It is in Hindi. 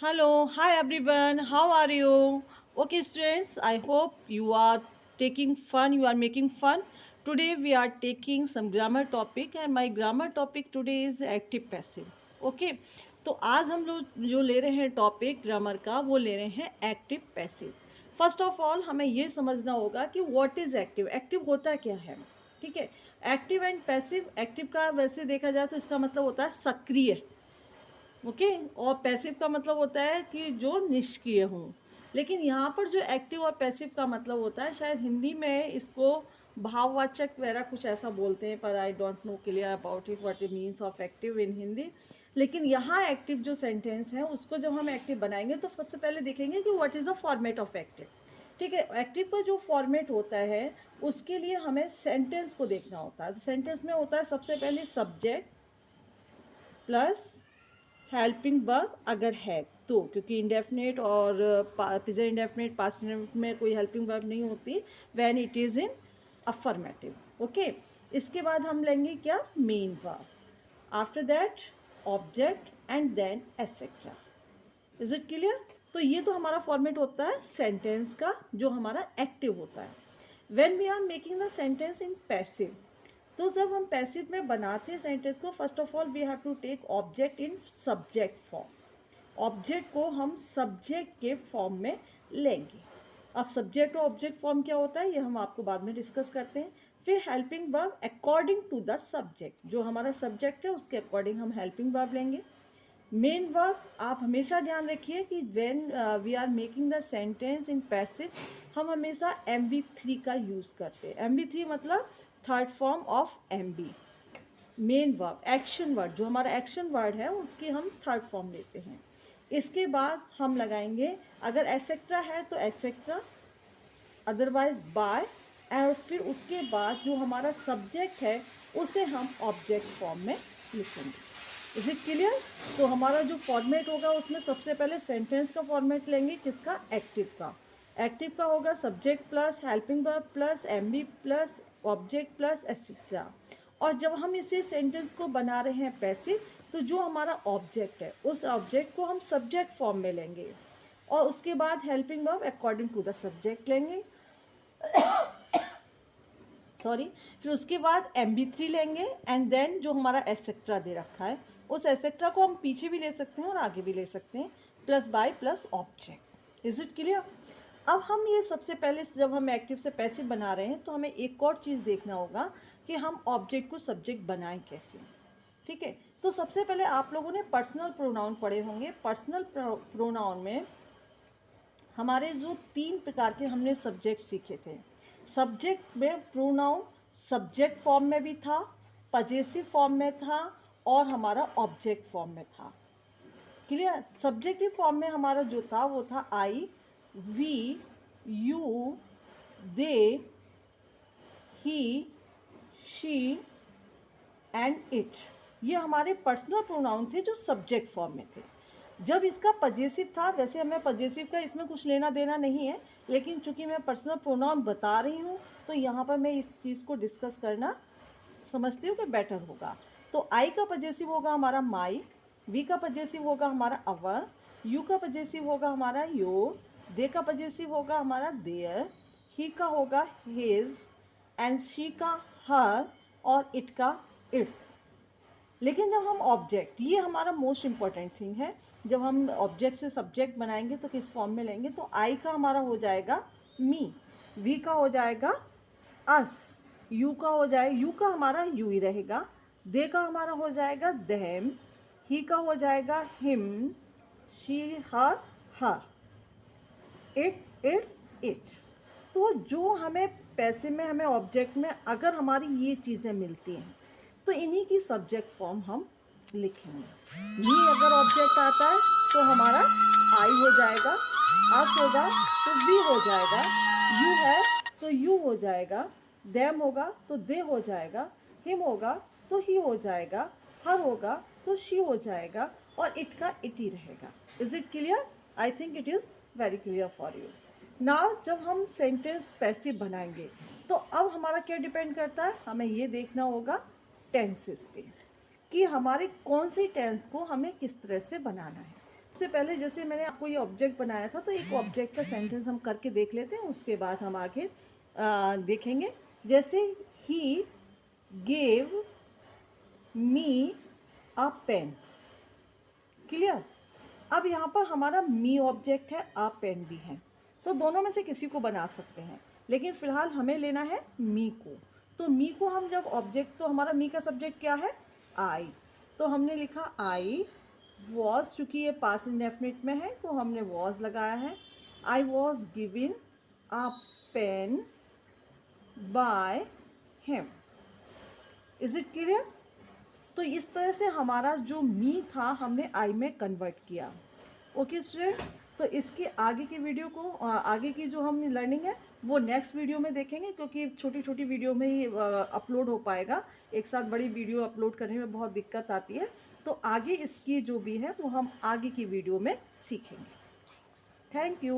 Hello, hi everyone. How are you? Okay, students, I hope you are taking fun, you are making fun. Today we are taking some grammar topic and my grammar topic today is active passive. Okay, तो आज हम लोग जो ले रहे हैं टॉपिक ग्रामर का वो ले रहे हैं active passive. First of all हमें ये समझना होगा कि व्हाट इज एक्टिव, एक्टिव होता क्या है। ठीक है, एक्टिव एंड पैसिव, एक्टिव का वैसे देखा जाए तो इसका मतलब होता है सक्रिय। ओके, और पैसिव का मतलब होता है कि जो निष्क्रिय हूँ। लेकिन यहाँ पर जो एक्टिव और पैसिव का मतलब होता है, शायद हिंदी में इसको भाववाचक वगैरह कुछ ऐसा बोलते हैं, पर I don't know clear about it what it means of active in Hindi. लेकिन यहाँ एक्टिव जो सेंटेंस है उसको जब हम एक्टिव बनाएंगे तो सबसे पहले देखेंगे कि what is the format of active. ठीक है, एक्टिव का जो फॉर्मेट होता है उसके लिए हमें सेंटेंस को देखना होता है। सेंटेंस में होता है सबसे पहले सब्जेक्ट प्लस हेल्पिंग वर्ब अगर है तो, क्योंकि इंडेफिनेट और प्रेजेंट इंडेफिनेट पास्ट में कोई हेल्पिंग वर्ब नहीं होती when it is in affirmative. Okay, इसके बाद हम लेंगे क्या, main verb, after that object and then etcetera. Is it clear? तो ये तो हमारा फॉर्मेट होता है सेंटेंस का जो हमारा एक्टिव होता है। When we are making the sentence in passive, तो जब हम पैसिव में बनाते हैं सेंटेंस को, first of all we have to take object in subject form. Object को हम सब्जेक्ट के फॉर्म में लेंगे। अब सब्जेक्ट और ऑब्जेक्ट फॉर्म क्या होता है ये हम आपको बाद में डिस्कस करते हैं। फिर helping verb according to the subject, जो हमारा सब्जेक्ट है उसके अकॉर्डिंग हम हेल्पिंग वर्ब लेंगे। मेन वर्ब आप हमेशा ध्यान रखिए कि when we are making the sentence in passive हम हमेशा MB3 का यूज़ करते हैं। MB3 मतलब third form of MB। Main verb action word, जो हमारा एक्शन वर्ड है उसकी हम थर्ड फॉर्म लेते हैं। इसके बाद हम लगाएंगे, अगर एसेट्रा है तो एसेट्रा, अदरवाइज बाय, और फिर उसके बाद जो हमारा सब्जेक्ट है उसे हम ऑब्जेक्ट फॉर्म में लिखेंगे। Is it clear? तो हमारा जो फॉर्मेट होगा उसमें सबसे पहले सेंटेंस का फॉर्मेट लेंगे, किसका, एक्टिव का। एक्टिव का होगा subject plus helping verb plus MB plus object plus etcetera. और जब हम इसे सेंटेंस को बना रहे हैं पैसिव, तो जो हमारा ऑब्जेक्ट है उस ऑब्जेक्ट को हम सब्जेक्ट फॉर्म में लेंगे और उसके बाद helping verb according to the subject लेंगे। सॉरी, फिर उसके बाद MB3 लेंगे एंड देन जो हमारा एटसेट्रा दे रखा है उस एटसेट्रा को हम पीछे भी ले सकते हैं और आगे भी ले सकते हैं, plus by plus object. Is it clear? अब हम ये सबसे पहले जब हम एक्टिव से पैसिव बना रहे हैं तो हमें एक और चीज़ देखना होगा कि हम ऑब्जेक्ट को सब्जेक्ट बनाएं कैसे। ठीक है, तो सबसे पहले आप लोगों ने पर्सनल प्रोनाउन पढ़े होंगे। पर्सनल प्रोनाउन में हमारे जो 3 प्रकार के हमने सब्जेक्ट सीखे थे। सब्जेक्ट में प्रोनाउन सब्जेक्ट फॉर्म में भी था, पजेसिव फॉर्म में था और हमारा ऑब्जेक्ट फॉर्म में था। क्लियर? सब्जेक्टिव फॉर्म में हमारा जो था वो था I, we, you, they, he, she and it. ये हमारे पर्सनल प्रोनाउन थे जो सब्जेक्ट फॉर्म में थे। जब इसका पजेसिव था, वैसे हमें पजेसिव का इसमें कुछ लेना देना नहीं है, लेकिन चूंकि मैं पर्सनल प्रोनाउन बता रही हूँ तो यहाँ पर मैं इस चीज़ को डिस्कस करना समझती हूँ कि बेटर होगा। तो आई का पजेसिव होगा हमारा माई, वी का पजेसिव होगा हमारा अवर, यू का पजेसिव होगा हमारा योर, दे का पजेसिव होगा हमारा देयर, ही का होगा हिज एंड शी का हर और इट का इट्स। लेकिन जब हम ऑब्जेक्ट, ये हमारा मोस्ट इम्पॉर्टेंट थिंग है, जब हम ऑब्जेक्ट से सब्जेक्ट बनाएंगे तो किस फॉर्म में लेंगे, तो आई का हमारा हो जाएगा मी, वी का हो जाएगा अस, यू का हो जाए, यू का हमारा यू ही रहेगा, दे का हमारा हो जाएगा देम, ही का हो जाएगा him, she her, it it's it. तो जो हमें पैसे में, हमें ऑब्जेक्ट में अगर हमारी ये चीज़ें मिलती हैं तो इन्हीं की सब्जेक्ट फॉर्म हम लिखेंगे। मी अगर ऑब्जेक्ट आता है तो हमारा आई हो जाएगा, अस होगा तो वी हो जाएगा, यू है तो यू हो जाएगा, देम होगा तो दे हो जाएगा, हिम होगा तो ही हो जाएगा, हर होगा तो शी हो जाएगा और इट का इट ही रहेगा। Is it clear? I think it is very clear for you. Now जब हम सेंटेंस पैसिव बनाएंगे तो अब हमारा क्या डिपेंड करता है, हमें ये देखना होगा टेंसेस पे कि हमारे कौन सी टेंस को हमें किस तरह से बनाना है। सबसे पहले जैसे मैंने आपको ये ऑब्जेक्ट बनाया था, तो एक ऑब्जेक्ट का सेंटेंस हम करके देख लेते हैं, उसके बाद हम आगे देखेंगे। जैसे ही gave me a pen. Clear. अब यहाँ पर हमारा मी ऑब्जेक्ट है, आ पेन भी है, तो दोनों में से किसी को बना सकते हैं, लेकिन फिलहाल हमें लेना है मी को। तो मी को हम जब ऑब्जेक्ट, तो हमारा मी का सब्जेक्ट क्या है, आई, तो हमने लिखा आई वॉज, चूँकि ये पास्ट इंडेफिनिट में है तो हमने वॉज लगाया है। I was given a pen by him. Is it clear. तो इस तरह से हमारा जो मी था हमने आई में कन्वर्ट किया। ओके स्टूडेंट्स, तो इसके आगे की वीडियो को आगे की जो हम लर्निंग है वो नेक्स्ट वीडियो में देखेंगे, क्योंकि छोटी छोटी वीडियो में ही अपलोड हो पाएगा। एक साथ बड़ी वीडियो अपलोड करने में बहुत दिक्कत आती है, तो आगे इसकी जो भी है वो हम आगे की वीडियो में सीखेंगे। Thank you.